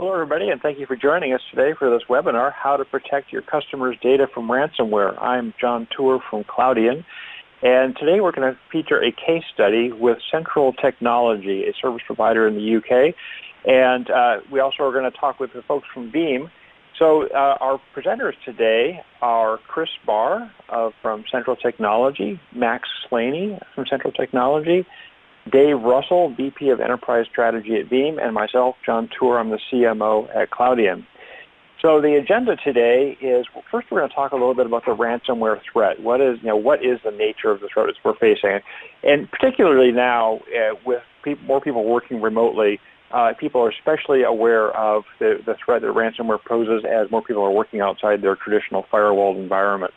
Hello, everybody, and thank you for joining us today for this webinar, How to Protect Your Customers' Data from Ransomware. I'm Jon Toor from Cloudian, and today we're going to feature a case study with Central Technology, a service provider in the UK, and we also are going to talk with the folks from Veeam. So our presenters today are Chris Barr from Central Technology, Max Slaney from Central Technology, Dave Russell, VP of Enterprise Strategy at Veeam, and myself, Jon Toor. I'm the CMO at Cloudian. So the agenda today is, first we're going to talk a little bit about the ransomware threat. What is the nature of the threat that we're facing? And particularly now, with more people working remotely, people are especially aware of the threat that ransomware poses as more people are working outside their traditional firewalled environment.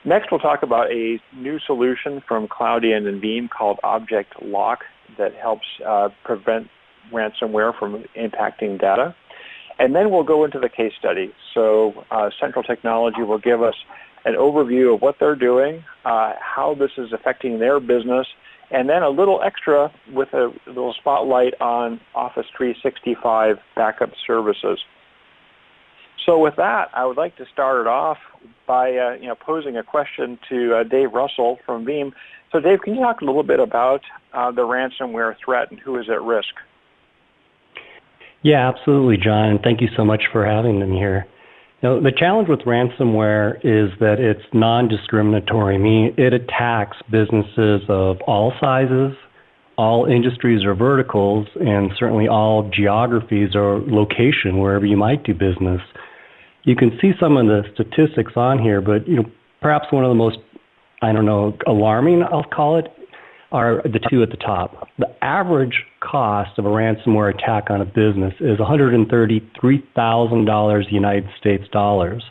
Next, we'll talk about a new solution from Cloudian and Veeam called Object Lock that helps prevent ransomware from impacting data. And then we'll go into the case study. So Central Technology will give us an overview of what they're doing, how this is affecting their business, and then a little extra with a little spotlight on Office 365 backup services. So with that, I would like to start it off by posing a question to Dave Russell from Veeam. So Dave, can you talk a little bit about the ransomware threat and who is at risk? Yeah, absolutely, John. And thank you so much for having me here. Now, the challenge with ransomware is that it's non-discriminatory, meaning it attacks businesses of all sizes, all industries or verticals, and certainly all geographies or location, wherever you might do business. You can see some of the statistics on here, but perhaps one of the most, alarming, I'll call it, are the two at the top. The average cost of a ransomware attack on a business is $133,000 United States dollars.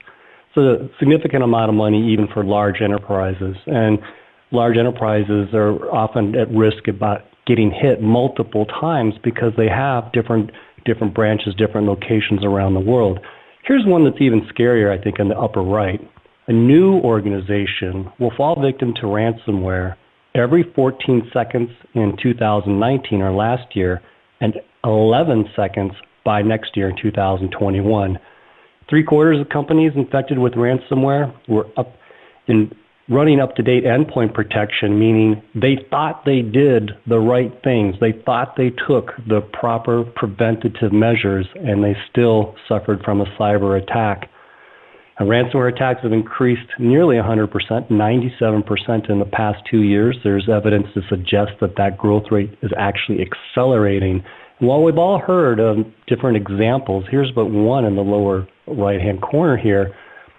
So a significant amount of money even for large enterprises. And large enterprises are often at risk about getting hit multiple times because they have different branches, different locations around the world. Here's one that's even scarier, I think, in the upper right. A new organization will fall victim to ransomware every 14 seconds in 2019 or last year, and 11 seconds by next year in 2021. 3/4 of companies infected with ransomware were running up-to-date endpoint protection, meaning they thought they did the right things. They thought they took the proper preventative measures, and they still suffered from a cyber attack. And ransomware attacks have increased nearly 100%, 97% in the past 2 years. There's evidence to suggest that growth rate is actually accelerating. And while we've all heard of different examples, here's but one in the lower right-hand corner here.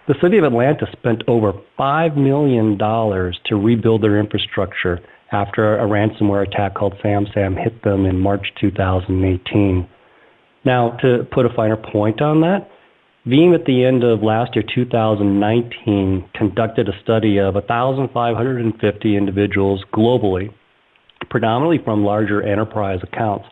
The city of Atlanta spent over $5 million to rebuild their infrastructure after a ransomware attack called SamSam hit them in March 2018. Now, to put a finer point on that, Veeam at the end of last year, 2019, conducted a study of 1,550 individuals globally, predominantly from larger enterprise accounts.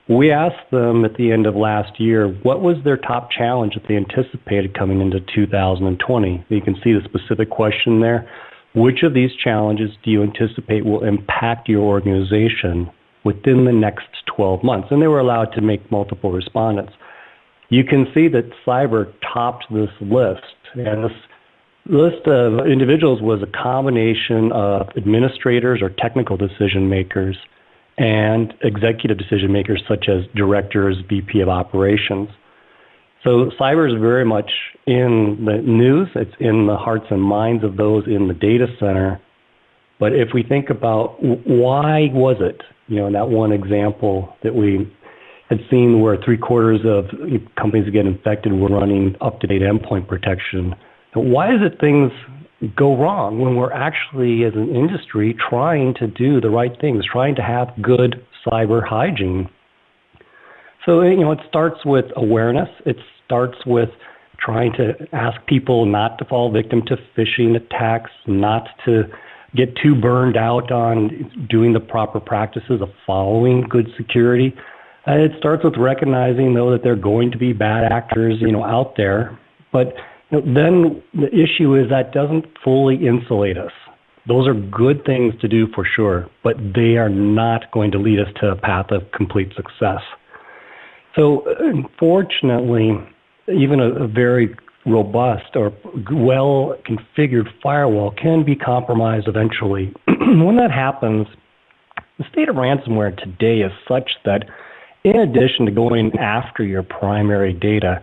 We asked them at the end of last year, what was their top challenge that they anticipated coming into 2020? You can see the specific question there. Which of these challenges do you anticipate will impact your organization within the next 12 months? And they were allowed to make multiple respondents. You can see that cyber topped this list. And this list of individuals was a combination of administrators or technical decision makers and executive decision makers such as directors, VP of operations. So cyber is very much in the news. It's in the hearts and minds of those in the data center. But if we think about why was it, in that one example that we had seen where 3/4 of companies that get infected were running up-to-date endpoint protection. Why is it things go wrong when we're actually, as an industry, trying to do the right things, trying to have good cyber hygiene? So, it starts with awareness. It starts with trying to ask people not to fall victim to phishing attacks, not to get too burned out on doing the proper practices of following good security. It starts with recognizing, though, that there are going to be bad actors, out there. But then the issue is that doesn't fully insulate us. Those are good things to do for sure, but they are not going to lead us to a path of complete success. So unfortunately, even a very robust or well-configured firewall can be compromised eventually. When that happens, the state of ransomware today is such that in addition to going after your primary data,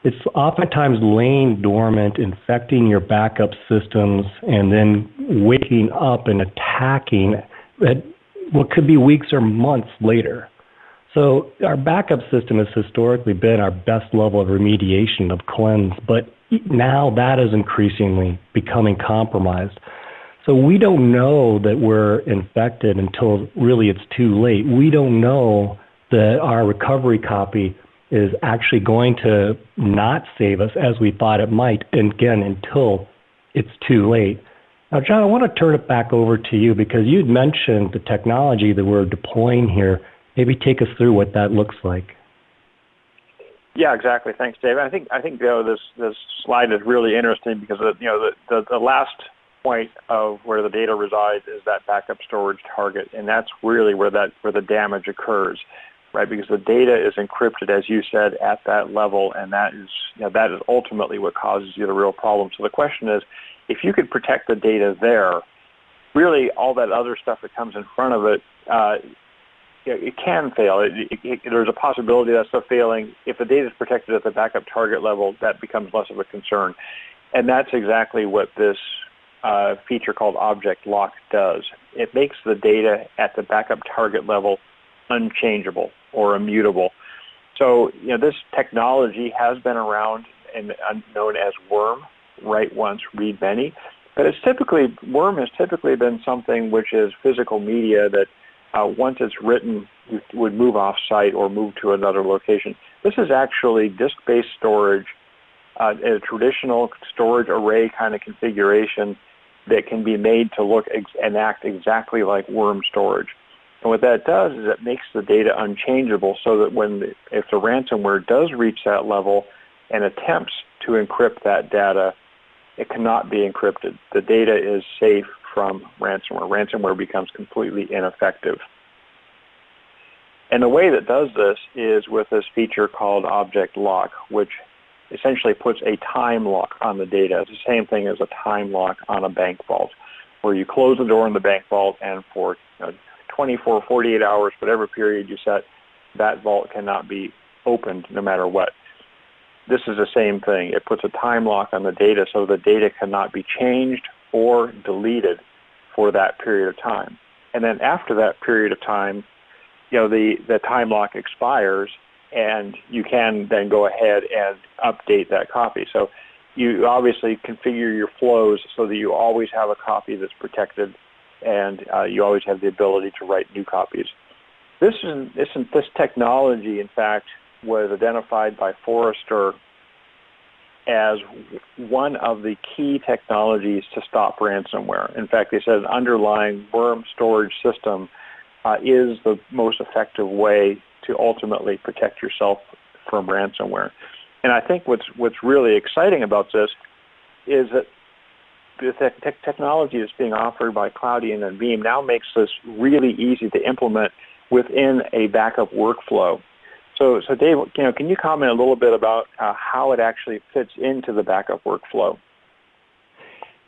it's oftentimes laying dormant, infecting your backup systems, and then waking up and attacking at what could be weeks or months later. So our backup system has historically been our best level of remediation, of cleanse, but now that is increasingly becoming compromised. So we don't know that we're infected until really it's too late. We don't know that our recovery copy is actually going to not save us as we thought it might, and again, until it's too late. Now, John, I want to turn it back over to you because you'd mentioned the technology that we're deploying here. Maybe take us through what that looks like. Yeah, exactly. Thanks, Dave. I think this slide is really interesting because the last point of where the data resides is that backup storage target, and that's really where the damage occurs, right? Because the data is encrypted, as you said, at that level, and that is ultimately what causes you the real problem. So the question is, if you could protect the data there, really all that other stuff that comes in front of it, it can fail. There's a possibility of that stuff failing. If the data is protected at the backup target level, that becomes less of a concern. And that's exactly what this feature called Object Lock does. It makes the data at the backup target level unchangeable or immutable. So, this technology has been around and known as WORM, write once, read many. But WORM has typically been something which is physical media that once it's written, you would move off-site or move to another location. This is actually disk-based storage, a traditional storage array kind of configuration that can be made to look and act exactly like WORM storage. And what that does is it makes the data unchangeable so that if the ransomware does reach that level and attempts to encrypt that data, it cannot be encrypted. The data is safe from ransomware. Ransomware becomes completely ineffective. And the way that does this is with this feature called Object Lock, which essentially puts a time lock on the data. It's the same thing as a time lock on a bank vault, where you close the door in the bank vault and for 24, 48 hours, whatever period you set, that vault cannot be opened no matter what. This is the same thing. It puts a time lock on the data so the data cannot be changed or deleted for that period of time. And then after that period of time, the time lock expires, and you can then go ahead and update that copy. So you obviously configure your flows so that you always have a copy that's protected, and you always have the ability to write new copies. This technology, in fact, was identified by Forrester as one of the key technologies to stop ransomware. In fact, they said an underlying WORM storage system is the most effective way to ultimately protect yourself from ransomware. And I think what's really exciting about this is that the technology that's being offered by Cloudian and Veeam now makes this really easy to implement within a backup workflow. So Dave, can you comment a little bit about how it actually fits into the backup workflow?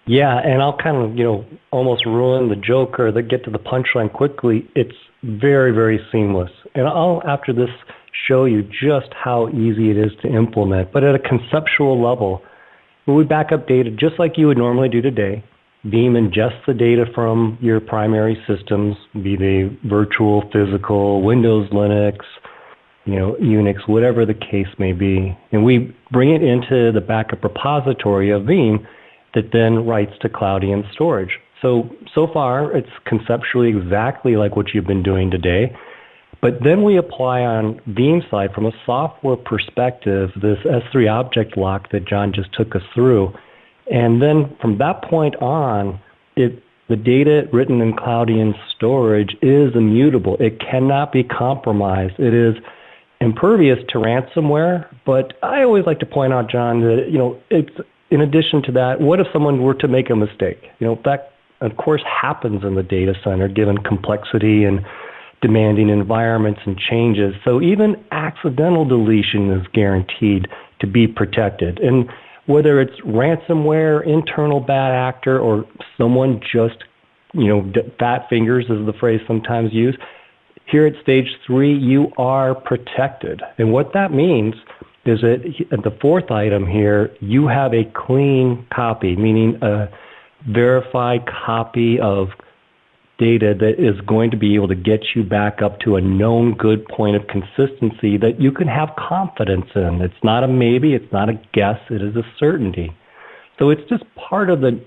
Yeah, and I'll kind of, almost ruin the joke or get to the punchline quickly. It's very, very seamless. And I'll, after this, show you just how easy it is to implement. But at a conceptual level, when we back up data just like you would normally do today, Veeam ingests the data from your primary systems, be they virtual, physical, Windows, Linux, Unix, whatever the case may be. And we bring it into the backup repository of Veeam that then writes to Cloudian storage. So far, it's conceptually exactly like what you've been doing today. But then we apply on Veeam's side, from a software perspective, this S3 object lock that John just took us through. And then from that point on, the data written in Cloudian storage is immutable. It cannot be compromised. It is impervious to ransomware. But I always like to point out, John, that it's in addition to that, what if someone were to make a mistake? That, of course, happens in the data center, given complexity and demanding environments and changes. So even accidental deletion is guaranteed to be protected. And whether it's ransomware, internal bad actor, or someone just, fat fingers is the phrase sometimes used, here at stage 3, you are protected. And what that means is that at the fourth item here, you have a clean copy, meaning a verified copy of data that is going to be able to get you back up to a known good point of consistency that you can have confidence in. It's not a maybe, it's not a guess, it is a certainty. So it's just part of the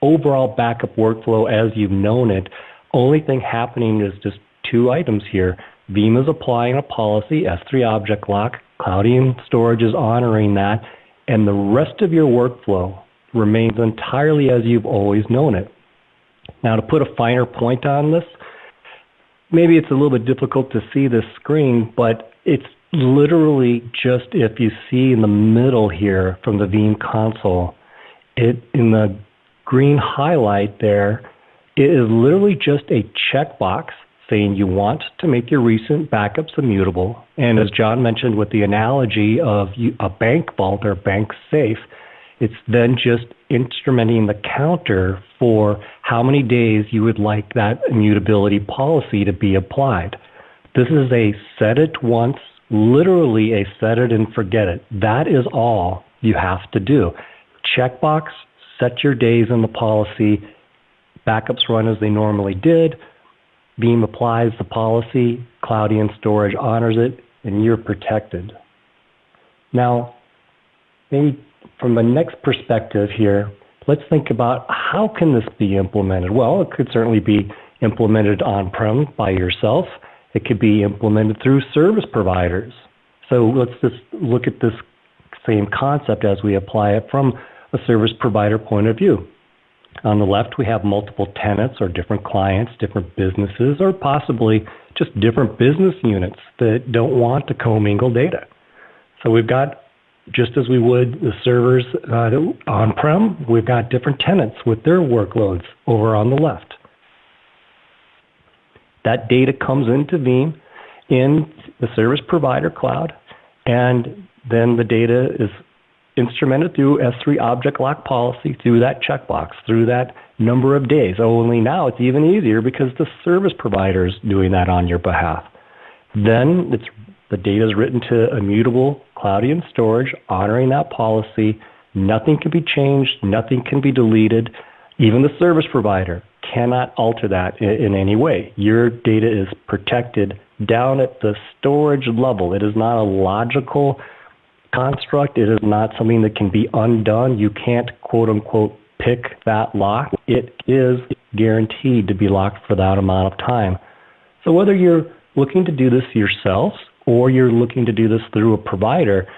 overall backup workflow as you've known it. Only thing happening is just 2 items here. Veeam is applying a policy, S3 object lock, Cloudian storage is honoring that, and the rest of your workflow remains entirely as you've always known it. Now, to put a finer point on this, maybe it's a little bit difficult to see this screen, but it's literally just if you see in the middle here from the Veeam console, in the green highlight there, it is literally just a checkbox saying you want to make your recent backups immutable. And as John mentioned with the analogy of a bank vault or bank safe, it's then just instrumenting the counter for how many days you would like that immutability policy to be applied. This is a set it once, literally a set it and forget it. That is all you have to do. Checkbox, set your days in the policy, backups run as they normally did, Veeam applies the policy, Cloudian storage honors it, and you're protected. Now, maybe from the next perspective here, let's think about how can this be implemented? Well, it could certainly be implemented on-prem by yourself. It could be implemented through service providers. So let's just look at this same concept as we apply it from a service provider point of view. On the left, we have multiple tenants or different clients, different businesses, or possibly just different business units that don't want to commingle data. So we've got, just as we would the servers on-prem, we've got different tenants with their workloads over on the left. That data comes into Veeam in the service provider cloud, and then the data is instrumented through S3 object lock policy, through that checkbox, through that number of days. Only now it's even easier because the service provider is doing that on your behalf. Then the data is written to immutable Cloudian storage, honoring that policy. Nothing can be changed. Nothing can be deleted. Even the service provider cannot alter that in any way. Your data is protected down at the storage level. It is not a logical construct. It is not something that can be undone. You can't, quote unquote, pick that lock. It is guaranteed to be locked for that amount of time. So whether you're looking to do this yourselves or you're looking to do this through a provider,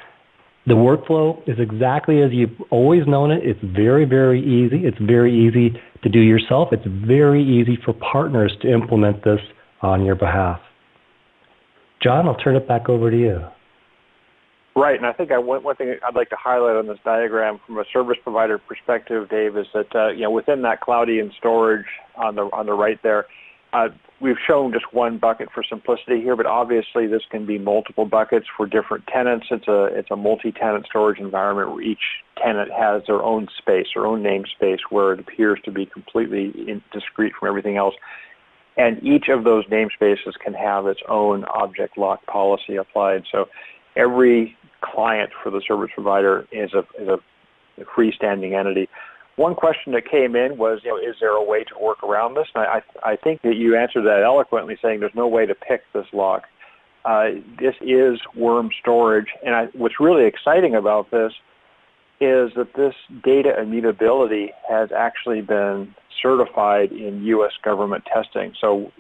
the workflow is exactly as you've always known it. It's very, very easy. It's very easy to do yourself. It's very easy for partners to implement this on your behalf. John, I'll turn it back over to you. Right, and I think one thing I'd like to highlight on this diagram from a service provider perspective, Dave, is that within that Cloudian storage on the right there, we've shown just one bucket for simplicity here, but obviously this can be multiple buckets for different tenants. It's a multi-tenant storage environment where each tenant has their own space, their own namespace, where it appears to be completely discrete from everything else. And each of those namespaces can have its own object lock policy applied. So every client for the service provider is a freestanding entity. One question that came in was, is there a way to work around this? And I think that you answered that eloquently, saying there's no way to pick this lock. This is worm storage, and what's really exciting about this is that this data immutability has actually been certified in U.S. government testing. So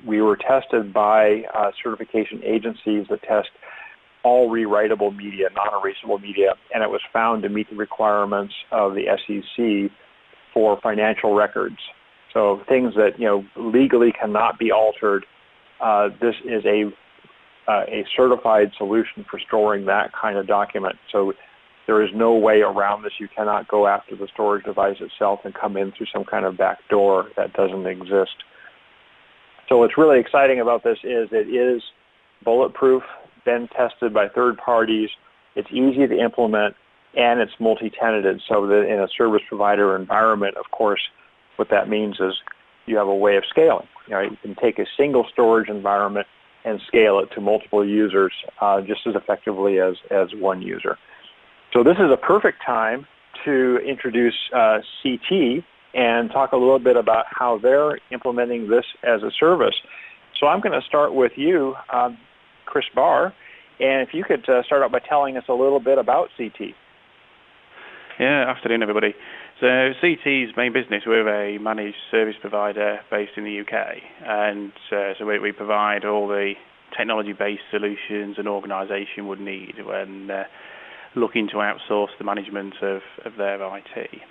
we were tested by certification agencies that test all rewritable media, non-erasable media, and it was found to meet the requirements of the SEC for financial records. So things that legally cannot be altered. This is a certified solution for storing that kind of document. So there is no way around this. You cannot go after the storage device itself and come in through some kind of back door. That doesn't exist. So what's really exciting about this is it is bulletproof, been tested by third parties, it's easy to implement, and it's multi-tenanted, so that in a service provider environment, of course, what that means is you have a way of scaling. You can take a single storage environment and scale it to multiple users just as effectively as one user. So this is a perfect time to introduce CT and talk a little bit about how they're implementing this as a service. So I'm going to start with you, Chris Barr, and if you could start out by telling us a little bit about CT. Yeah, afternoon everybody. So CT's main business, we're a managed service provider based in the UK, and so we provide all the technology-based solutions an organisation would need when looking to outsource the management of their IT.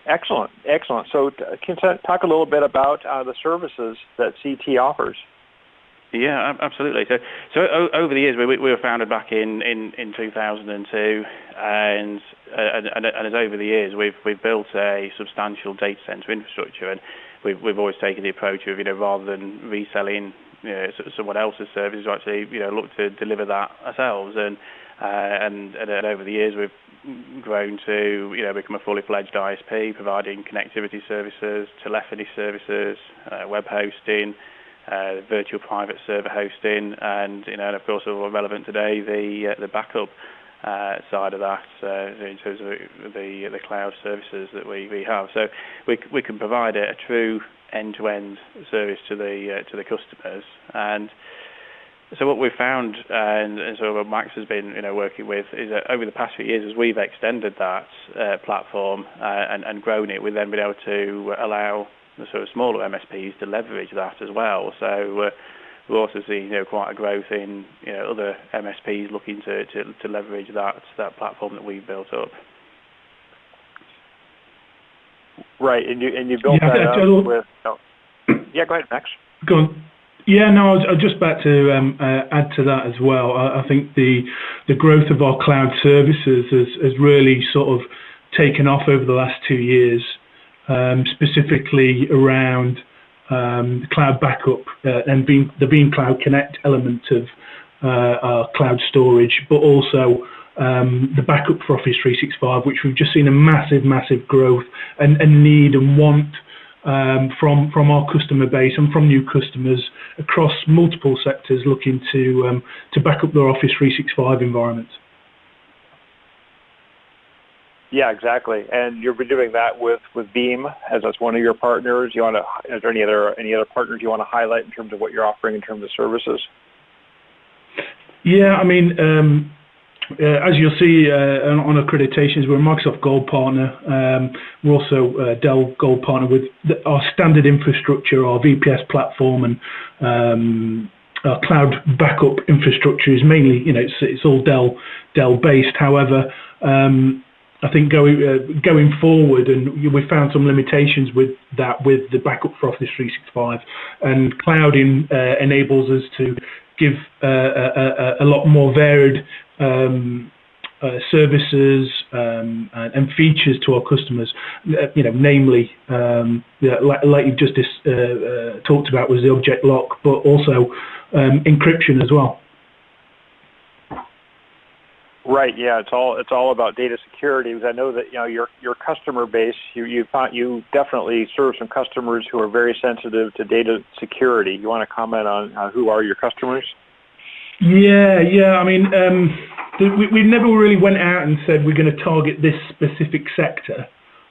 Excellent, excellent. So can you talk a little bit about the services that CT offers? Yeah, absolutely. So over the years, we were founded back in 2002, and as over the years, we've built a substantial data center infrastructure, and we've always taken the approach of, rather than reselling someone else's services, actually look to deliver that ourselves, and over the years we've grown to become a fully fledged ISP, providing connectivity services, telephony services, web hosting, virtual private server hosting, and of course, all relevant today, the backup side of that in terms of the cloud services that we have. So we can provide a true end-to-end service to the customers. And so what we've found, and so what Max has been working with, is that over the past few years, as we've extended that platform and grown it, we've then been able to allow the sort of smaller MSPs to leverage that as well. So we've also seen quite a growth in other MSPs looking to leverage that platform that we've built up. Right, and you built that up with. Oh. Yeah, go ahead, Max. Go on. Yeah, no, I was just about to add to that as well. I think the growth of our cloud services has really sort of taken off over the last 2 years. Specifically around cloud backup and the Veeam Cloud Connect element of our cloud storage, but also the backup for Office 365, which we've just seen a massive growth and need and want from our customer base and from new customers across multiple sectors looking to back up their Office 365 environments. Yeah, exactly. And you've been doing that with Veeam, as that's one of your partners. Is there any other partners you want to highlight in terms of what you're offering in terms of services? Yeah, I mean, as you'll see on Accreditations, we're a Microsoft Gold partner. We're also Dell Gold partner with our standard infrastructure, our VPS platform, and our cloud backup infrastructure is mainly, it's all Dell based. However, I think going forward, and we found some limitations with the backup for Office 365, and cloud enables us to give a lot more varied services and features to our customers. Namely, like you've just talked about, was the object lock, but also encryption as well. Right. Yeah. It's all about data security. Because I know that your customer base. You definitely serve some customers who are very sensitive to data security. You want to comment on who are your customers? Yeah. I mean, we never really went out and said we're going to target this specific sector.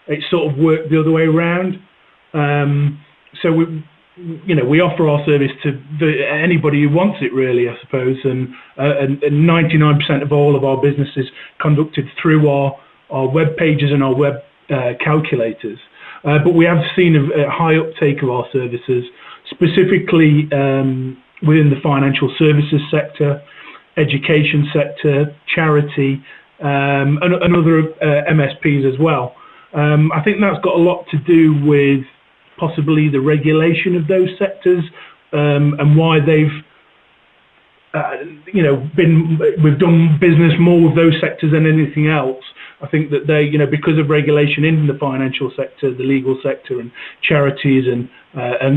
It sort of worked the other way around. So we offer our service to anybody who wants it, really, I suppose, and 99% of all of our business is conducted through our web pages and our web calculators. But we have seen a high uptake of our services, specifically within the financial services sector, education sector, charity, and other MSPs as well. I think that's got a lot to do with possibly the regulation of those sectors and why they've, we've done business more with those sectors than anything else. I think that they, because of regulation in the financial sector, the legal sector, and charities and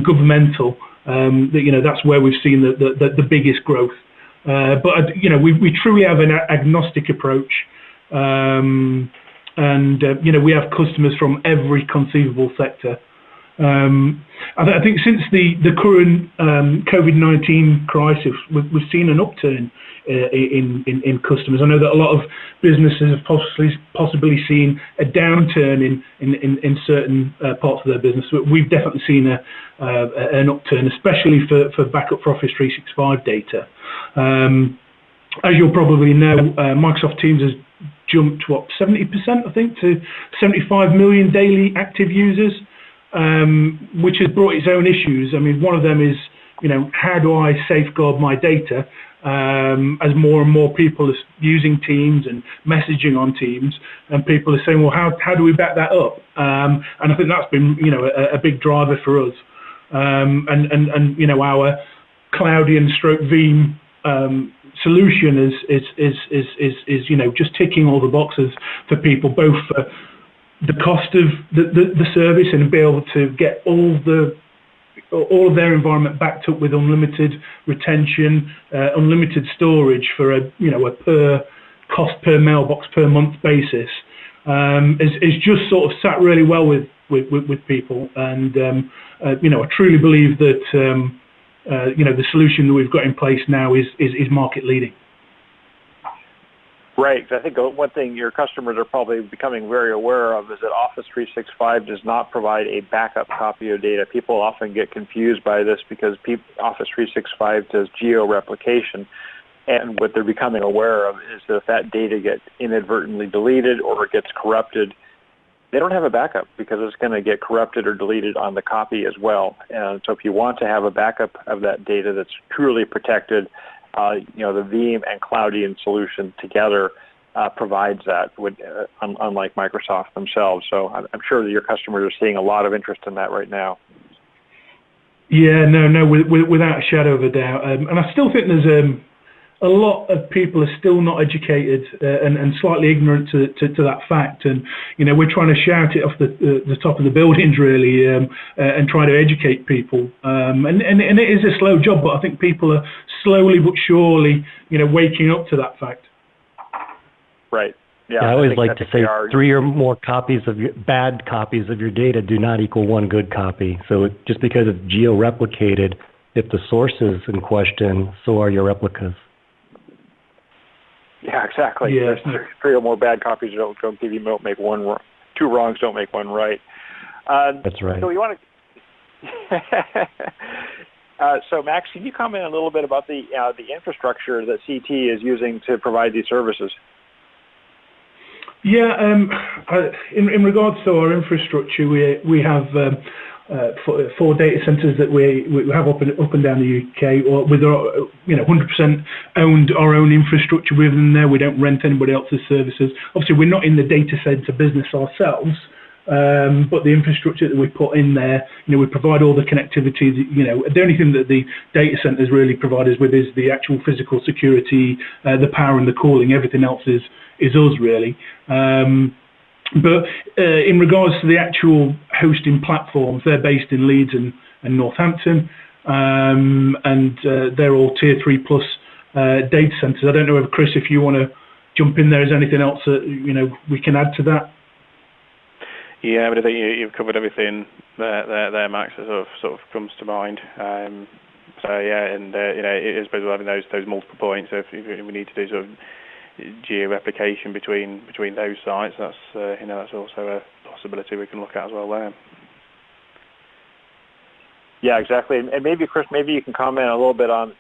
governmental, that's where we've seen the biggest growth. But we truly have an agnostic approach, and we have customers from every conceivable sector. I think since the current COVID-19 crisis, we've seen an upturn in customers. I know that a lot of businesses have possibly seen a downturn in certain parts of their business, but we've definitely seen an upturn, especially for backup for Office 365 data. As you'll probably know, Microsoft Teams has jumped 70%, I think, to 75 million daily active users, which has brought its own issues. I mean, one of them is, how do I safeguard my data? As more and more people are using Teams and messaging on Teams, and people are saying, well, how do we back that up? And I think that's been, a big driver for us. And our Cloudian stroke Veeam solution is just ticking all the boxes for people, both for the cost of the service and be able to get all of their environment backed up with unlimited retention, unlimited storage for a per cost per mailbox per month basis. Is just sort of sat really well with people, and I truly believe that the solution that we've got in place now is market leading. Right. I think one thing your customers are probably becoming very aware of is that Office 365 does not provide a backup copy of data. People often get confused by this because Office 365 does geo-replication, and what they're becoming aware of is that if that data gets inadvertently deleted or it gets corrupted, they don't have a backup because it's going to get corrupted or deleted on the copy as well. And so if you want to have a backup of that data that's truly protected, the Veeam and Cloudian solution together provides that, unlike Microsoft themselves. So I'm sure that your customers are seeing a lot of interest in that right now. Yeah, no, without a shadow of a doubt. And I still think there's a lot of people are still not educated and slightly ignorant to that fact. And, we're trying to shout it off the top of the buildings, really, and try to educate people. And it is a slow job, but I think people are slowly but surely, waking up to that fact. Right. Yeah, I always like to say 3 or more bad copies of your data do not equal one good copy. So just because it's geo-replicated, if the source is in question, so are your replicas. Yeah, exactly. Yeah. There's 3 or more bad copies don't make one wrong. 2 wrongs don't make one right. That's right. So you want to. So Max, can you comment a little bit about the infrastructure that CT is using to provide these services? Yeah, in regards to our infrastructure, we have 4 data centers that we have up and down the UK, or with our 100% owned our own infrastructure within there. We don't rent anybody else's services. Obviously, we're not in the data center business ourselves, but the infrastructure that we put in there, we provide all the connectivity. The only thing that the data centers really provide us with is the actual physical security, the power and the cooling. Everything else is us, really. But in regards to the actual hosting platforms, they're based in Leeds and Northampton, and they're all Tier 3 plus data centers. I don't know if, Chris, if you want to jump in there, is anything else that we can add to that? Yeah, but I think you've covered everything there, Max, that sort of comes to mind. So yeah, and it is basically having those multiple points. So if we need to do sort of geo-replication between those sites, that's that's also a possibility we can look at as well there. Yeah, exactly. And maybe, Chris, you can comment a little bit on,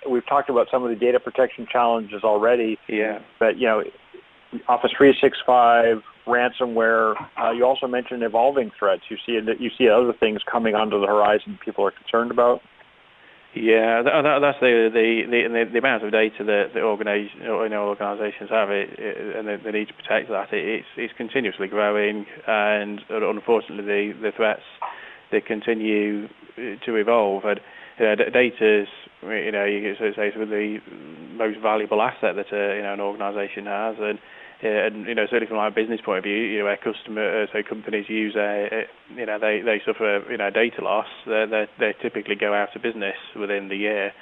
we've talked about some of the data protection challenges already. Yeah. But, Office 365, ransomware, you also mentioned evolving threats. You see other things coming onto the horizon people are concerned about? Yeah, that's the amount of data that the organisations have, and they need to protect that. It's continuously growing, and unfortunately, the threats they continue to evolve. And data is, you could say, the most valuable asset that an organisation has, and and certainly from my business point of view, where companies use they suffer data loss, they typically go out of business within the year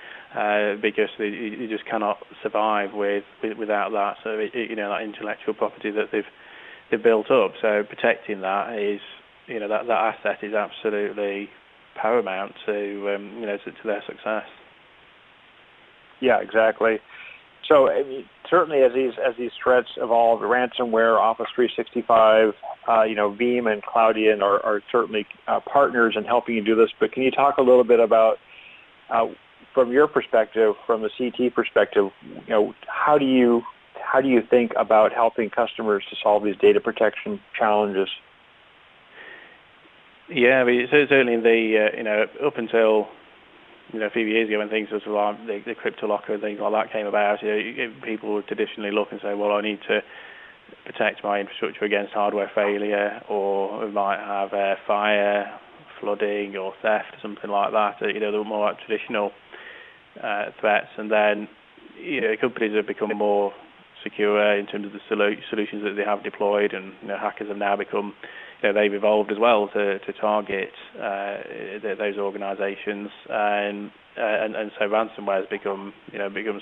because you just cannot survive without that. So that intellectual property that they've built up. So protecting that is that asset is absolutely paramount to their success. Yeah, exactly. So certainly as these threats evolve, ransomware, Office 365, Veeam and Cloudian are certainly partners in helping you do this. But can you talk a little bit about, from your perspective, from the CT perspective, how do you think about helping customers to solve these data protection challenges? Yeah, certainly up until a few years ago when things sort of like the crypto locker and things like that came about, people would traditionally look and say, well, I need to protect my infrastructure against hardware failure, or we might have fire, flooding, or theft, or something like that. The more like traditional threats, and then companies have become more secure in terms of the solutions that they have deployed, and hackers have now become they've evolved as well to target those organisations, and so ransomware has become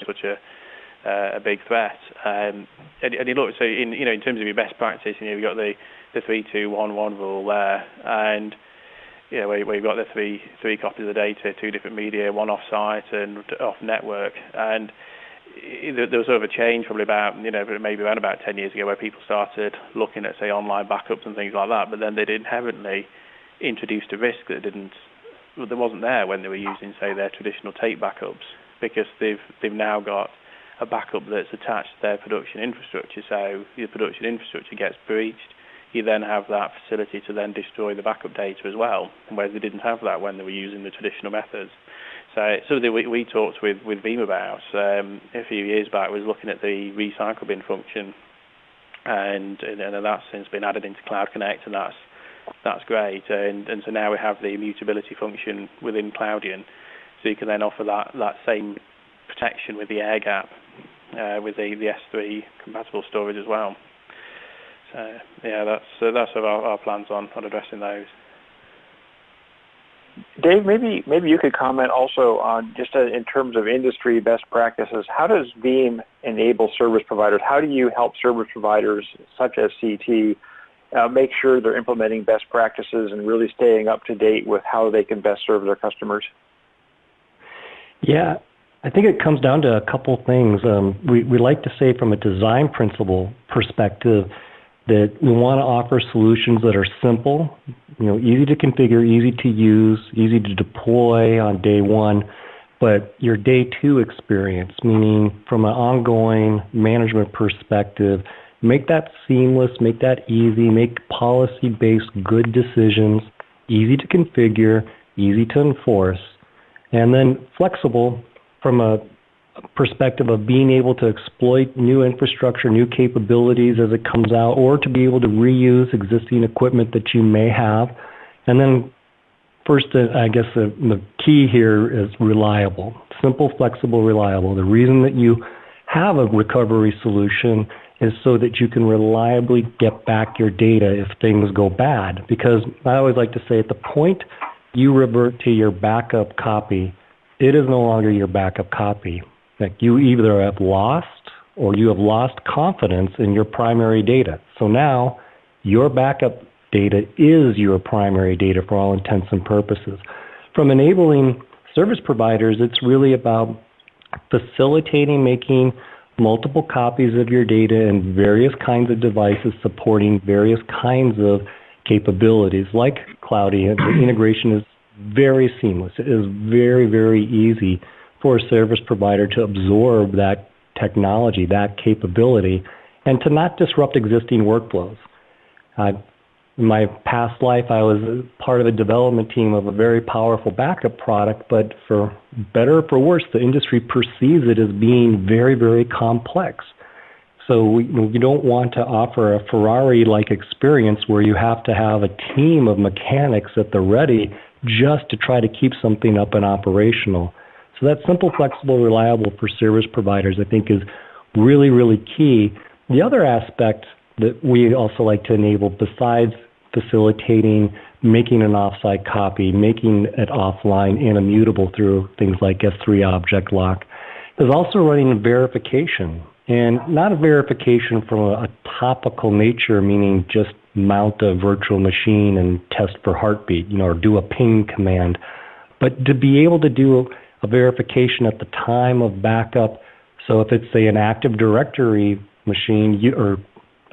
such a big threat. And you look, so in terms of your best practice, you've got the 3-2-1-1 rule there, and where you've got the three copies of the data, two different media, one off-site and off network, and there was sort of a change probably maybe around about 10 years ago, where people started looking at, say, online backups and things like that, but then they'd inherently introduced a risk that wasn't there when they were using, say, their traditional tape backups, because they've now got a backup that's attached to their production infrastructure. So your production infrastructure gets breached, you then have that facility to then destroy the backup data as well, whereas they didn't have that when they were using the traditional methods. So something we talked with Veeam about a few years back was looking at the recycle bin function, and that's since been added into Cloud Connect, and that's great. And so now we have the immutability function within Cloudian, so you can then offer that same protection with the air gap with the S3 compatible storage as well. So yeah, that's our plans on addressing those. Dave, maybe you could comment also on just in terms of industry best practices. How does Veeam enable service providers? How do you help service providers such as CT make sure they're implementing best practices and really staying up to date with how they can best serve their customers? Yeah, I think it comes down to a couple things. We like to say from a design principle perspective that we want to offer solutions that are simple, easy to configure, easy to use, easy to deploy on day one, but your day two experience, meaning from an ongoing management perspective, make that seamless, make that easy, make policy-based good decisions, easy to configure, easy to enforce, and then flexible from a perspective of being able to exploit new infrastructure, new capabilities as it comes out, or to be able to reuse existing equipment that you may have. And then first, I guess the key here is reliable, simple, flexible, reliable. The reason that you have a recovery solution is so that you can reliably get back your data if things go bad. Because I always like to say at the point you revert to your backup copy, it is no longer your backup copy. Like you either have lost or you have lost confidence in your primary data. So now your backup data is your primary data for all intents and purposes. From enabling service providers, it's really about facilitating making multiple copies of your data in various kinds of devices supporting various kinds of capabilities. Like Cloudian, the integration is very seamless. It is very, very easy for a service provider to absorb that technology, that capability, and to not disrupt existing workflows. In my past life, I was part of a development team of a very powerful backup product, but for better or for worse, the industry perceives it as being very, very complex. So we don't want to offer a Ferrari-like experience where you have to have a team of mechanics at the ready just to try to keep something up and operational. So that simple, flexible, reliable for service providers, I think, is really, really key. The other aspect that we also like to enable, besides facilitating making an offsite copy, making it offline and immutable through things like S3 object lock, is also running a verification. And not a verification from a topical nature, meaning just mount a virtual machine and test for heartbeat, or do a ping command, but to be able to do a verification at the time of backup. So if it's, say, an Active Directory machine or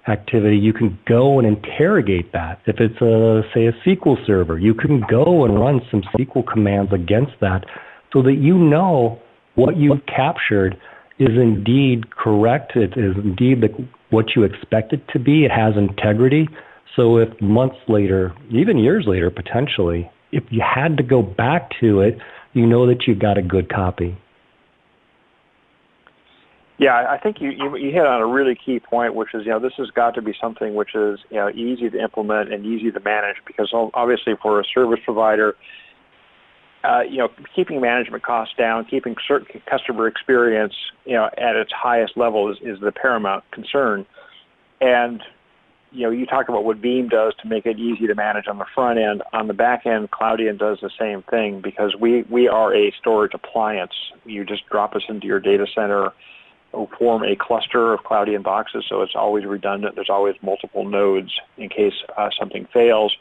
activity, you can go and interrogate that. If it's, say, a SQL server, you can go and run some SQL commands against that so that you know what you've captured is indeed correct. It is indeed what you expect it to be. It has integrity. So if months later, even years later potentially, if you had to go back to it, you know that you've got a good copy. Yeah, I think you hit on a really key point, which is, this has got to be something which is, easy to implement and easy to manage, because obviously for a service provider, keeping management costs down, keeping certain customer experience, at its highest level is the paramount concern. And, you talk about what Veeam does to make it easy to manage on the front end. On the back end, Cloudian does the same thing, because we are a storage appliance. You just drop us into your data center, form a cluster of Cloudian boxes, so it's always redundant. There's always multiple nodes in case something fails.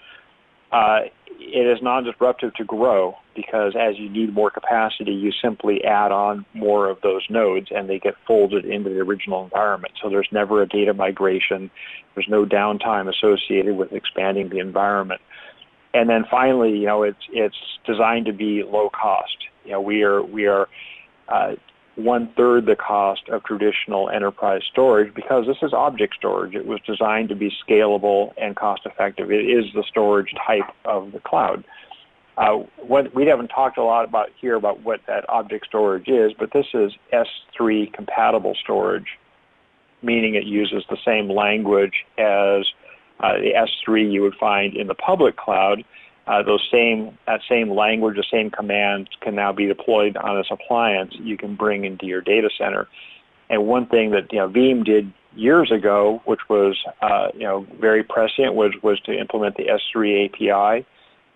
It is non-disruptive to grow, because as you need more capacity, you simply add on more of those nodes and they get folded into the original environment. So there's never a data migration. There's no downtime associated with expanding the environment. And then finally, it's designed to be low cost. We are 1/3 the cost of traditional enterprise storage, because this is object storage. It was designed to be scalable and cost effective. It is the storage type of the cloud. We haven't talked a lot about what that object storage is, but this is S3 compatible storage, meaning it uses the same language as the S3 you would find in the public cloud. That same language, the same commands can now be deployed on this appliance you can bring into your data center. And one thing that Veeam did years ago, which was very prescient, was to implement the S3 API,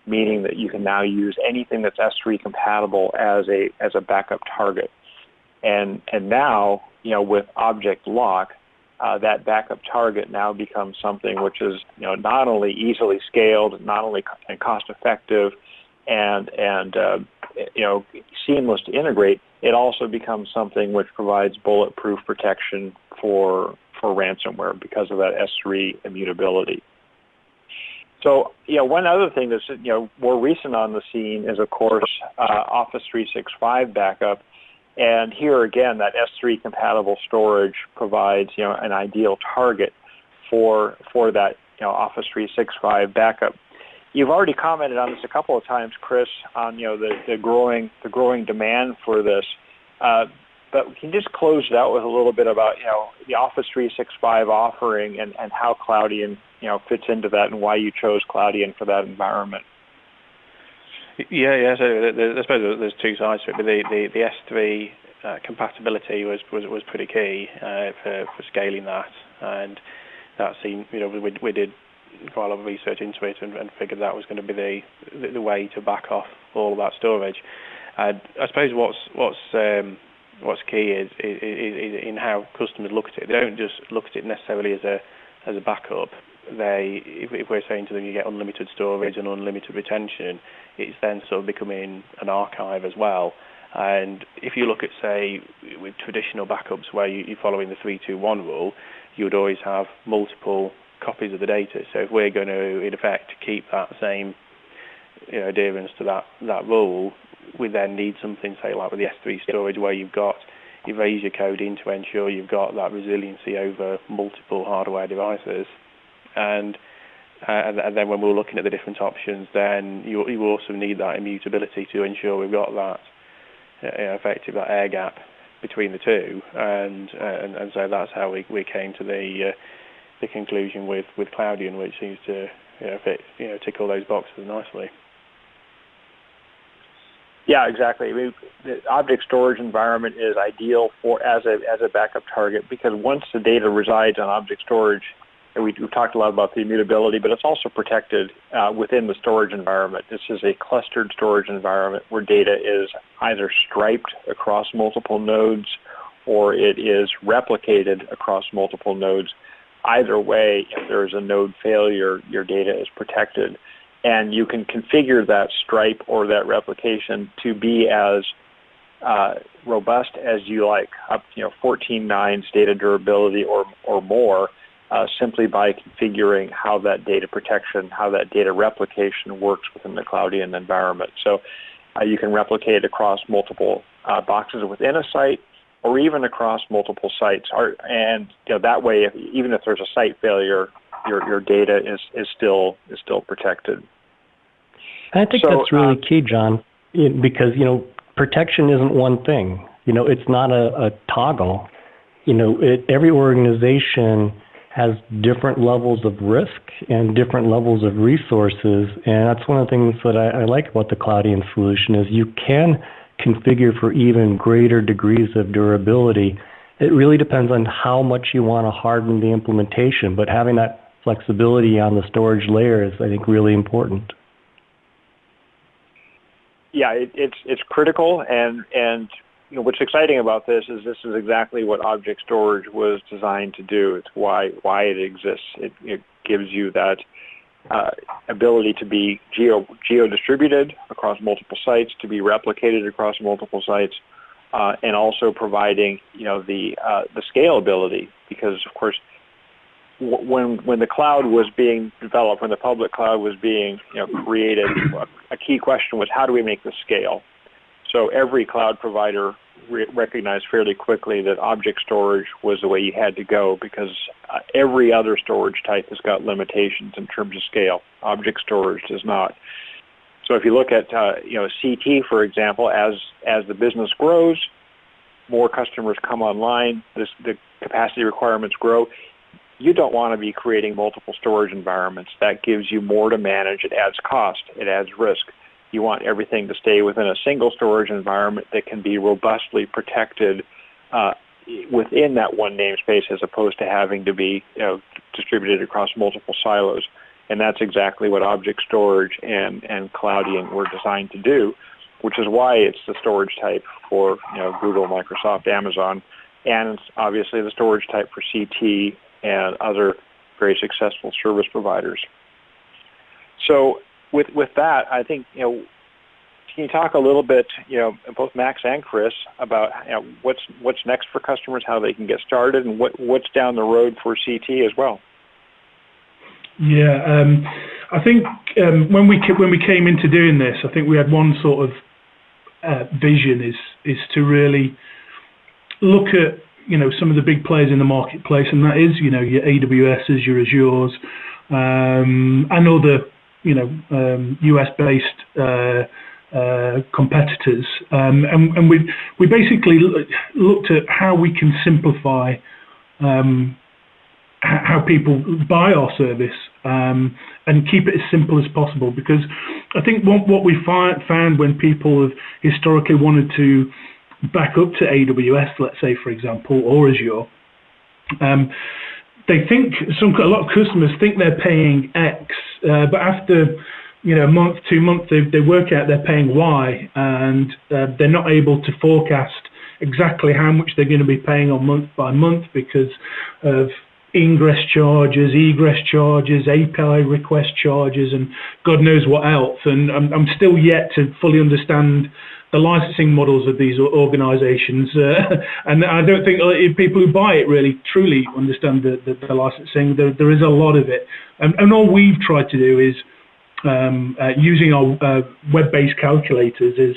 meaning that you can now use anything that's S3 compatible as a backup target. And now with object lock, that backup target now becomes something which is not only easily scaled, not only cost effective, and seamless to integrate. It also becomes something which provides bulletproof protection for ransomware because of that S3 immutability. So one other thing that's more recent on the scene is, of course, Office 365 backup. And here again, that S3 compatible storage provides an ideal target for that Office 365 backup. You've already commented on this a couple of times, Chris, on the growing demand for this. But can you just close it out with a little bit about the Office 365 offering and how Cloudian fits into that, and why you chose Cloudian for that environment? Yeah. So I suppose there's two sides to it, but the S3 compatibility was pretty key for scaling that, and that seemed we did quite a lot of research into it and figured that was going to be the way to back off all of that storage. I suppose what's key is in how customers look at it. They don't just look at it necessarily as a backup. If we're saying to them you get unlimited storage and unlimited retention, it's then sort of becoming an archive as well. And if you look at, say, with traditional backups where you're following the 3-2-1 rule, you would always have multiple copies of the data. So if we're going to, in effect, keep that same adherence to that rule, we then need something, say, like with the S3 storage, where you raise your code in to ensure you've got that resiliency over multiple hardware devices. And then when we're looking at the different options, then you also need that immutability to ensure we've got that effective that air gap between the two. And so that's how we came to the conclusion with Cloudian, which seems to fit tick all those boxes nicely. Yeah, exactly. I mean, the object storage environment is ideal for as a backup target because once the data resides on object storage, and we've talked a lot about the immutability, but it's also protected within the storage environment. This is a clustered storage environment where data is either striped across multiple nodes or it is replicated across multiple nodes. Either way, if there is a node failure, your data is protected. And you can configure that stripe or that replication to be as robust as you like, up 14 nines data durability or more, simply by configuring how that data protection, how that data replication works within the Cloudian environment. So you can replicate across multiple boxes within a site, or even across multiple sites. And that way, even if there's a site failure, your data is still protected. I think that's really key, John, because, protection isn't one thing. It's not a toggle. Every organization has different levels of risk and different levels of resources, and that's one of the things that I like about the Cloudian solution is you can configure for even greater degrees of durability. It really depends on how much you want to harden the implementation, but having that flexibility on the storage layer is, I think, really important. Yeah, it's critical, and what's exciting about this is exactly what object storage was designed to do. It's why it exists. It gives you that ability to be geo-distributed across multiple sites, to be replicated across multiple sites, and also providing the scalability. Because of course, when the cloud was being developed, when the public cloud was being created, a key question was how do we make this scale? So every cloud provider recognized fairly quickly that object storage was the way you had to go because every other storage type has got limitations in terms of scale. Object storage does not. So if you look at CT, for example, as the business grows, more customers come online, the capacity requirements grow. You don't want to be creating multiple storage environments. That gives you more to manage. It adds cost. It adds risk. You want everything to stay within a single storage environment that can be robustly protected within that one namespace as opposed to having to be distributed across multiple silos. And that's exactly what object storage and Cloudian were designed to do, which is why it's the storage type for Google, Microsoft, Amazon, and it's obviously the storage type for CT and other very successful service providers. So with that, I think, can you talk a little bit, both Max and Chris, about what's next for customers, how they can get started, and what's down the road for CT as well? Yeah, I think when we came into doing this, I think we had one sort of vision is to really look at some of the big players in the marketplace, and that is your AWS's, your Azures, and other US-based competitors, and we basically looked at how we can simplify how people buy our service and keep it as simple as possible. Because I think what we found when people have historically wanted to back up to AWS, let's say, for example, or Azure, they think a lot of customers think they're paying X, but after a month, 2 months, they work out they're paying Y, and they're not able to forecast exactly how much they're going to be paying on month by month because of ingress charges, egress charges, API request charges, and God knows what else. And I'm still yet to fully understand the licensing models of these organizations. And I don't think people who buy it really truly understand the licensing. There is a lot of it. And all we've tried to do is, using our web-based calculators, is,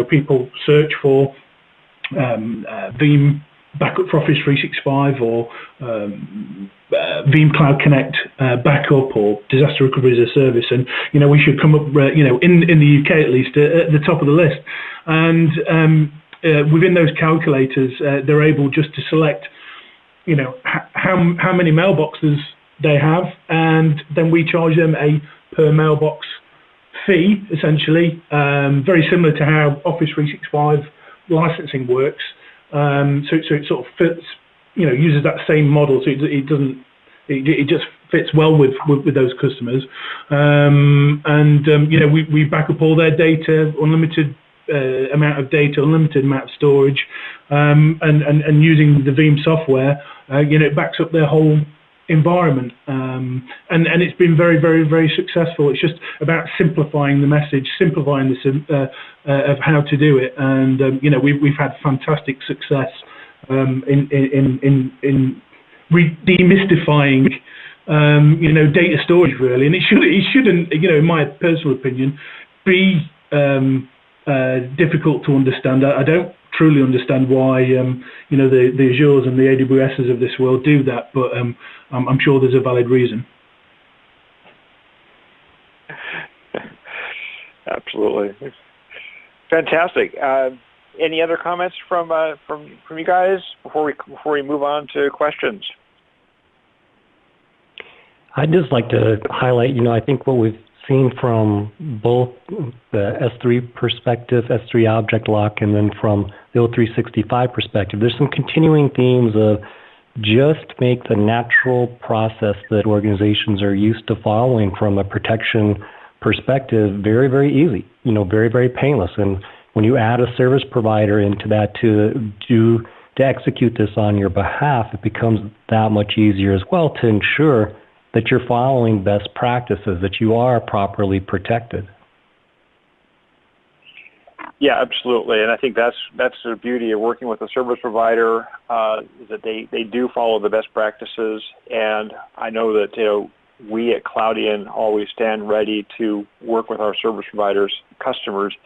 people search for Veeam Backup for Office 365 or Veeam Cloud Connect Backup or Disaster Recovery as a Service, and we should come up, in the UK at least, at the top of the list. And within those calculators, they're able just to select, how many mailboxes they have, and then we charge them a per mailbox fee, essentially, very similar to how Office 365 licensing works. So it sort of fits, uses that same model. So it just fits well with those customers. We back up all their data, unlimited amount of data, unlimited amount of storage, and using the Veeam software, it backs up their whole environment, and it's been very, very, very successful. It's just about simplifying the message, simplifying of how to do it, and we've had fantastic success in demystifying data storage, really. And it shouldn't, in my personal opinion, be difficult to understand. I don't truly understand why the Azures and the AWSs of this world do that, but I'm sure there's a valid reason. Absolutely, fantastic. Any other comments from you guys before we move on to questions? I'd just like to highlight, I think what we've seen from both the S3 perspective, S3 object lock, and then from the O365 perspective, there's some continuing themes of just make the natural process that organizations are used to following from a protection perspective very, very easy, very, very painless. And when you add a service provider into that to execute this on your behalf, it becomes that much easier as well to ensure that you're following best practices, that you are properly protected. Yeah, absolutely, and I think that's the beauty of working with a service provider, is that they do follow the best practices, and I know that we at Cloudian always stand ready to work with our service providers, customers,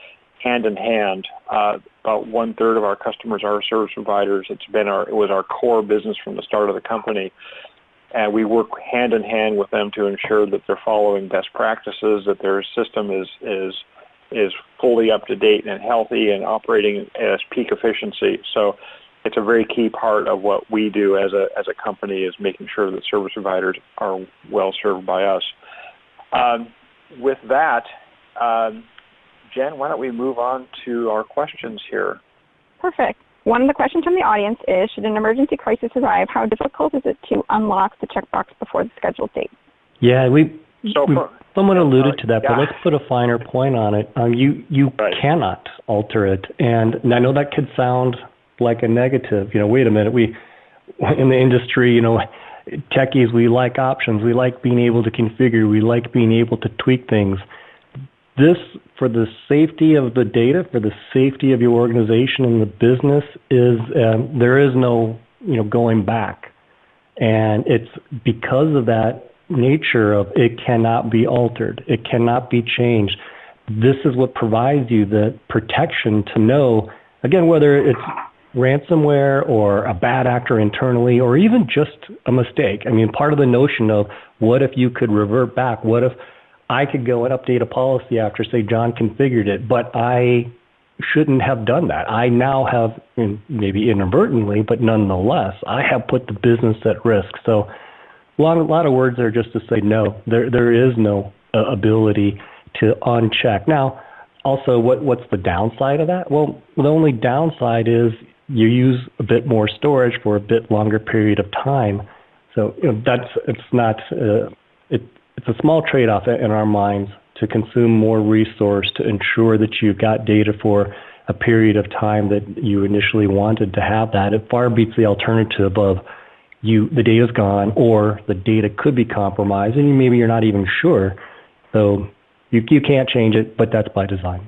hand in hand. About 1/3 of our customers are service providers. It was our core business from the start of the company. And we work hand in hand with them to ensure that they're following best practices, that their system is fully up to date and healthy and operating at its peak efficiency. So it's a very key part of what we do as a company, is making sure that service providers are well served by us. With that, Jen, why don't we move on to our questions here? Perfect. One of the questions from the audience is, should an emergency crisis arrive, how difficult is it to unlock the checkbox before the scheduled date? Yeah, someone alluded to that, but let's put a finer point on it. You cannot alter it. And I know that could sound like a negative. Wait a minute, we in the industry, techies, we like options. We like being able to configure. We like being able to tweak things. This, for the safety of the data, for the safety of your organization and the business, there is no going back, and it's because of that nature of it cannot be altered, it cannot be changed. This is what provides you the protection to know, again, whether it's ransomware or a bad actor internally or even just a mistake. I mean, part of the notion of what if you could revert back, what if I could go and update a policy after, say, John configured it, but I shouldn't have done that. I now have, maybe inadvertently, but nonetheless, I have put the business at risk. So a lot of words there just to say no. There is no ability to uncheck. Now, also, what's the downside of that? Well, the only downside is you use a bit more storage for a bit longer period of time. So it's a small trade-off in our minds to consume more resource to ensure that you've got data for a period of time that you initially wanted to have that. It far beats the alternative of the data's gone or the data could be compromised and maybe you're not even sure. So you can't change it, but that's by design.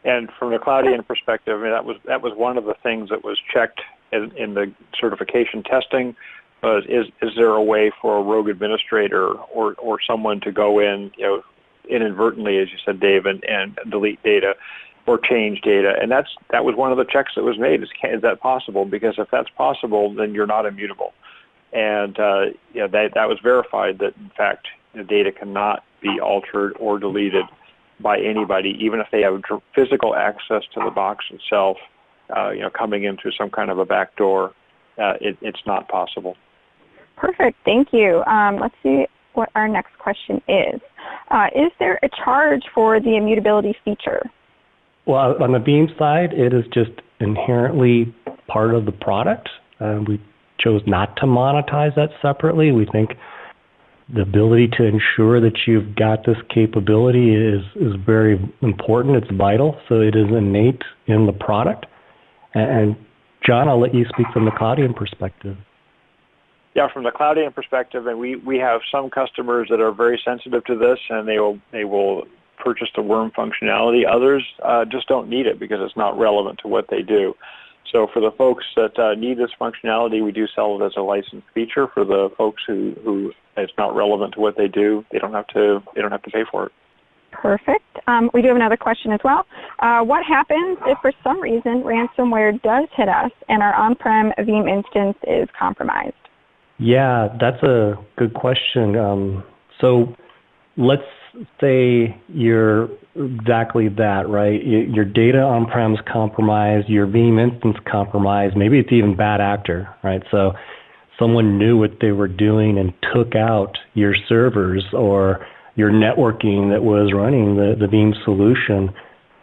And from the Cloudian perspective, that was one of the things that was checked in the certification testing. Is there a way for a rogue administrator or someone to go in, inadvertently, as you said, Dave, and delete data or change data? And that was one of the checks that was made. Is that possible? Because if that's possible, then you're not immutable. And that was verified that in fact the data cannot be altered or deleted by anybody, even if they have physical access to the box itself. Coming in through some kind of a back door, it's not possible. Perfect. Thank you. Let's see. what our next question is. Is there a charge for the immutability feature? Well, on the Veeam side, it is just inherently part of the product. We chose not to monetize that separately. We think the ability to ensure that you've got this capability is very important. It's vital. So it is innate in the product. And Jon, I'll let you speak from the Cloudian perspective. Yeah, from the Cloudian perspective, and we have some customers that are very sensitive to this, and they will purchase the worm functionality. Others just don't need it because it's not relevant to what they do. So for the folks that need this functionality, we do sell it as a licensed feature. For the folks who it's not relevant to what they do, they don't have to pay for it. Perfect. We do have another question as well. What happens if for some reason ransomware does hit us and our on-prem Veeam instance is compromised? Yeah, that's a good question. So let's say you're exactly that, right? Your data on-prem is compromised, your Veeam instance compromised, maybe it's even bad actor, right? So someone knew what they were doing and took out your servers or your networking that was running the Veeam solution.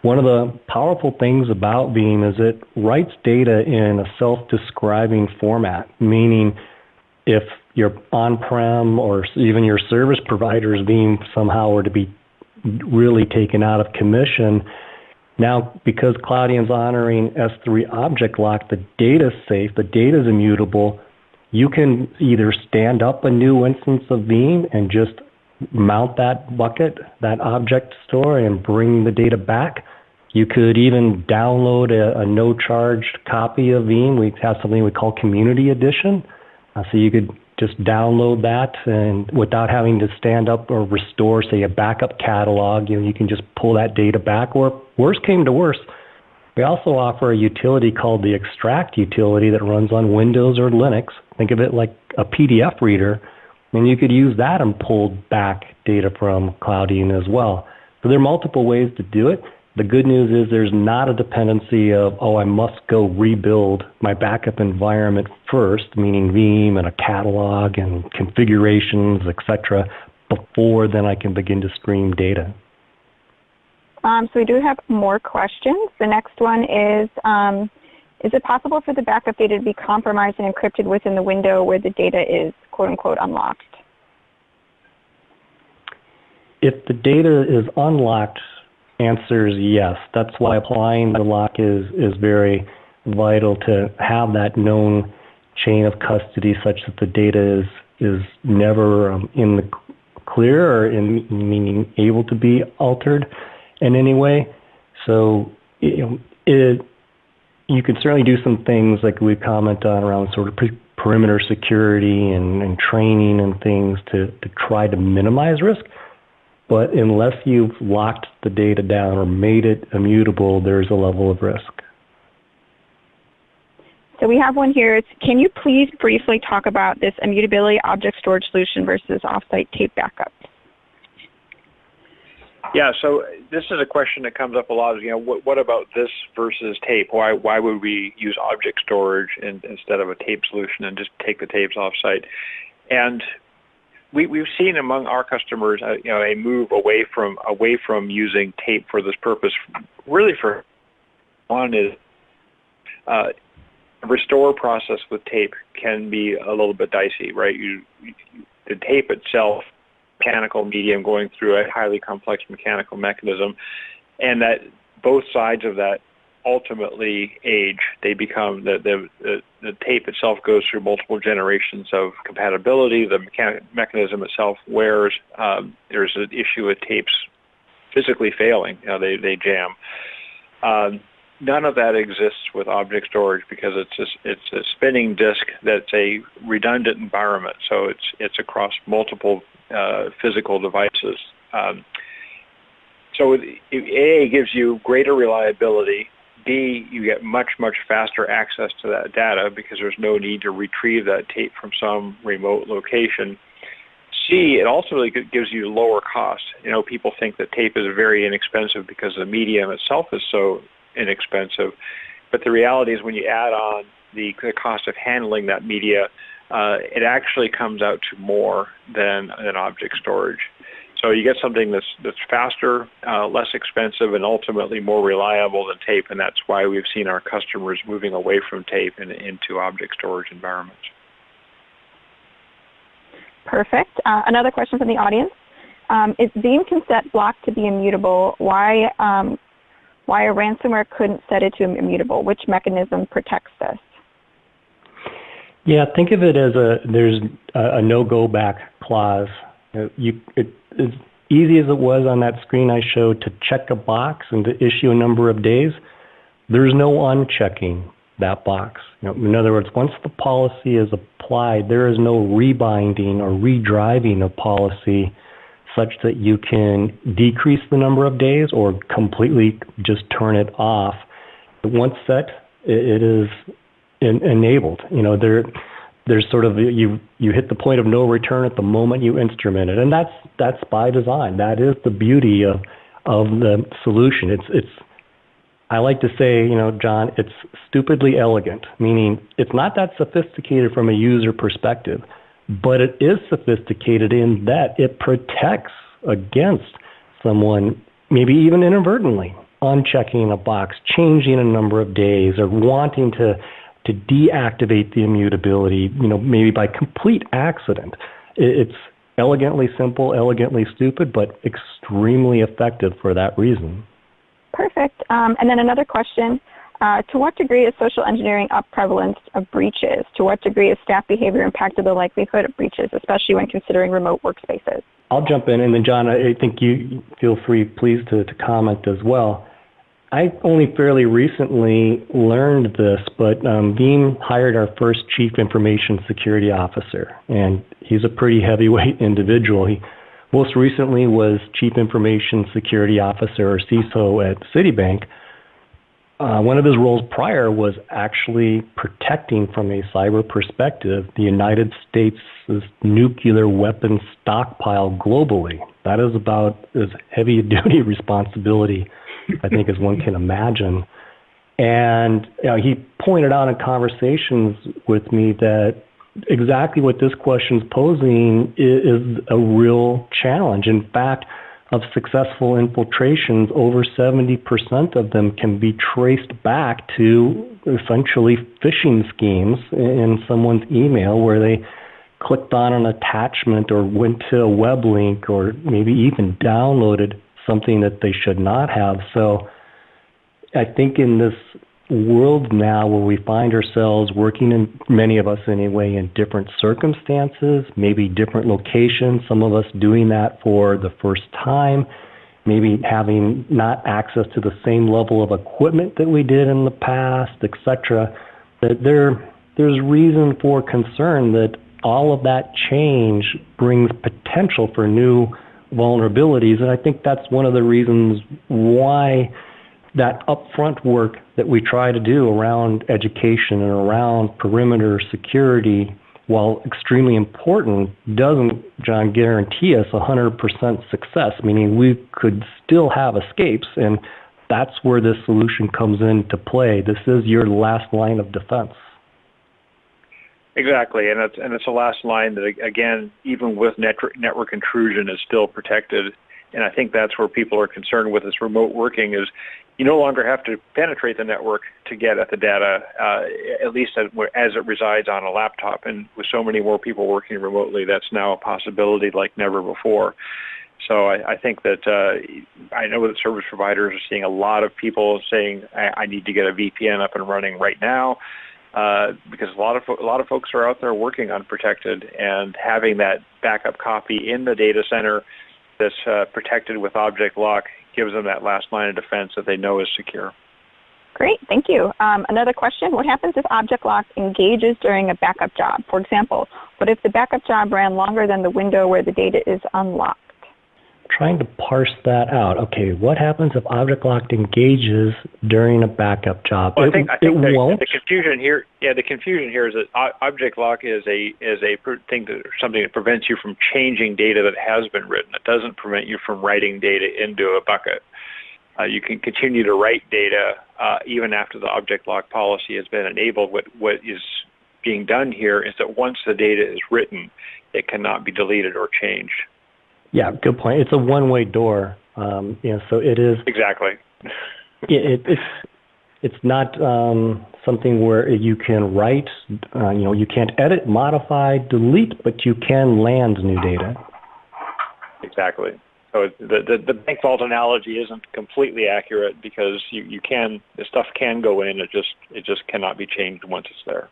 One of the powerful things about Veeam is it writes data in a self-describing format, meaning if your on-prem or even your service provider's Veeam somehow were to be really taken out of commission, now because Cloudian's honoring S3 object lock, the data's safe, the data's immutable, you can either stand up a new instance of Veeam and just mount that bucket, that object store, and bring the data back. You could even download a no-charge copy of Veeam. We have something we call Community Edition. So you could just download that, and without having to stand up or restore, say, a backup catalog, you can just pull that data back. Or worse came to worse, we also offer a utility called the Extract utility that runs on Windows or Linux. Think of it like a PDF reader, and you could use that and pull back data from Cloudian as well. So there are multiple ways to do it. The good news is there's not a dependency of, I must go rebuild my backup environment first, meaning Veeam and a catalog and configurations, etc., before then I can begin to stream data. So we do have more questions. The next one is it possible for the backup data to be compromised and encrypted within the window where the data is quote-unquote unlocked? If the data is unlocked, answer is yes. That's why applying the lock is very vital to have that known chain of custody such that the data is never in the clear or meaning able to be altered in any way. So you can certainly do some things like we comment on around sort of perimeter security and training and things to try to minimize risk. But unless you've locked the data down or made it immutable, there's a level of risk. So we have one here. Can you please briefly talk about this immutability object storage solution versus offsite tape backup? Yeah, so this is a question that comes up a lot. What about this versus tape? Why would we use object storage instead of a tape solution and just take the tapes offsite? And we've seen among our customers, a move away from using tape for this purpose. Really, for one is a restore process with tape can be a little bit dicey, right? The tape itself, mechanical medium going through a highly complex mechanical mechanism, and that both sides of that ultimately age. They become the tape itself goes through multiple generations of compatibility. The mechanism itself wears. There's an issue with tapes physically failing. They jam. None of that exists with object storage because it's a spinning disk that's a redundant environment. So it's across multiple physical devices. So A, gives you greater reliability. B, you get much, much faster access to that data because there's no need to retrieve that tape from some remote location. C, it ultimately gives you lower cost. People think that tape is very inexpensive because the medium itself is so inexpensive. But the reality is when you add on the cost of handling that media, it actually comes out to more than object storage. So you get something that's faster, less expensive, and ultimately more reliable than tape, and that's why we've seen our customers moving away from tape and into object storage environments. Perfect. Another question from the audience. If Veeam can set block to be immutable, why a ransomware couldn't set it to immutable? Which mechanism protects this? Yeah, think of it as there's a no-go back clause. As easy as it was on that screen I showed to check a box and to issue a number of days, there's no unchecking that box. In other words, once the policy is applied, there is no rebinding or redriving of policy such that you can decrease the number of days or completely just turn it off. Once set, it is enabled. There's sort of you hit the point of no return at the moment you instrument it, and that's by design. That is the beauty of the solution. It's I like to say, John, it's stupidly elegant, meaning it's not that sophisticated from a user perspective, but it is sophisticated in that it protects against someone, maybe even inadvertently, unchecking a box, changing a number of days, or wanting to deactivate the immutability, maybe by complete accident. It's elegantly simple, elegantly stupid, but extremely effective for that reason. Perfect. And then another question. To what degree is social engineering up prevalence of breaches? To what degree is staff behavior impacted the likelihood of breaches, especially when considering remote workspaces? I'll jump in, and then John, I think you feel free, please, to comment as well. I only fairly recently learned this, but Veeam hired our first Chief Information Security Officer, and he's a pretty heavyweight individual. He most recently was Chief Information Security Officer, or CISO, at Citibank. One of his roles prior was actually protecting, from a cyber perspective, the United States' nuclear weapons stockpile globally. That is about as heavy a duty responsibility, I think, as one can imagine. And he pointed out in conversations with me that exactly what this question's posing is a real challenge. In fact, of successful infiltrations, over 70% of them can be traced back to essentially phishing schemes in someone's email where they clicked on an attachment or went to a web link or maybe even downloaded something that they should not have. So I think in this world now where we find ourselves working, in many of us anyway, in different circumstances, maybe different locations, some of us doing that for the first time, maybe having not access to the same level of equipment that we did in the past, etc., that there's reason for concern that all of that change brings potential for new vulnerabilities. And I think that's one of the reasons why that upfront work that we try to do around education and around perimeter security, while extremely important, doesn't, John, guarantee us 100% success, meaning we could still have escapes, and that's where this solution comes into play. This is your last line of defense. Exactly, and it's the last line that, again, even with network intrusion, is still protected. And I think that's where people are concerned with this remote working is you no longer have to penetrate the network to get at the data, at least as it resides on a laptop. And with so many more people working remotely, that's now a possibility like never before. So I think that I know that service providers are seeing a lot of people saying, I need to get a VPN up and running right now. Because a lot of folks are out there working unprotected, and having that backup copy in the data center that's protected with object lock gives them that last line of defense that they know is secure. Great, thank you. Another question, what happens if object lock engages during a backup job? For example, what if the backup job ran longer than the window where the data is unlocked? Trying to parse that out. Okay, what happens if object lock engages during a backup job? Well, I think won't. The confusion here, is that object lock is a thing something that prevents you from changing data that has been written. It doesn't prevent you from writing data into a bucket. You can continue to write data even after the object lock policy has been enabled. What is being done here is that once the data is written, it cannot be deleted or changed. Yeah, good point. It's a one-way door. So it is exactly. It's not something where you can write. You can't edit, modify, delete, but you can land new data. Exactly. So the bank vault analogy isn't completely accurate because the stuff can go in. It just cannot be changed once it's there.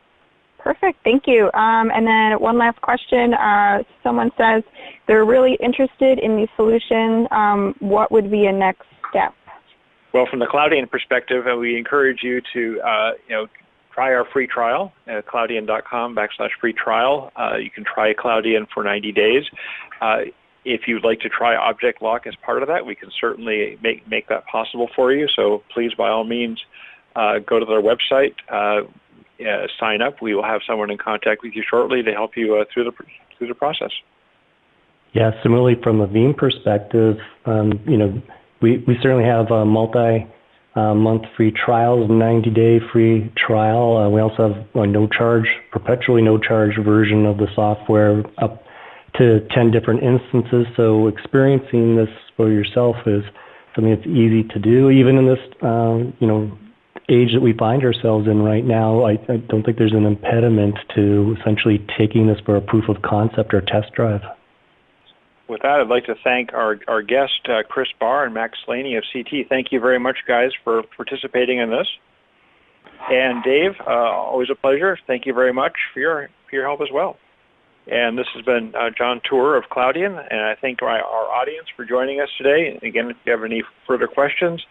Perfect. Thank you. And then one last question. Someone says they're really interested in the solution. What would be a next step? Well, from the Cloudian perspective, we encourage you to try our free trial at cloudian.com/free trial. You can try Cloudian for 90 days. If you'd like to try Object Lock as part of that, we can certainly make that possible for you. So please, by all means, go to their website, sign up. We will have someone in contact with you shortly to help you through the process. Yeah, similarly from a Veeam perspective, we certainly have a multi-month free trials, 90-day free trial. We also have a perpetually no-charge version of the software up to 10 different instances. So experiencing this for yourself is something that's easy to do. Even in this, age that we find ourselves in right now, I don't think there's an impediment to essentially taking this for a proof of concept or test drive. With that, I'd like to thank our guest, Chris Barr and Max Slaney of CT. Thank you very much, guys, for participating in this. And Dave, always a pleasure. Thank you very much for your help as well. And this has been Jon Toor of Cloudian, and I thank our audience for joining us today. Again, if you have any further questions,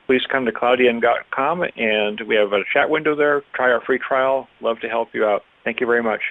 please come to cloudian.com, and we have a chat window there. Try our free trial. Love to help you out. Thank you very much.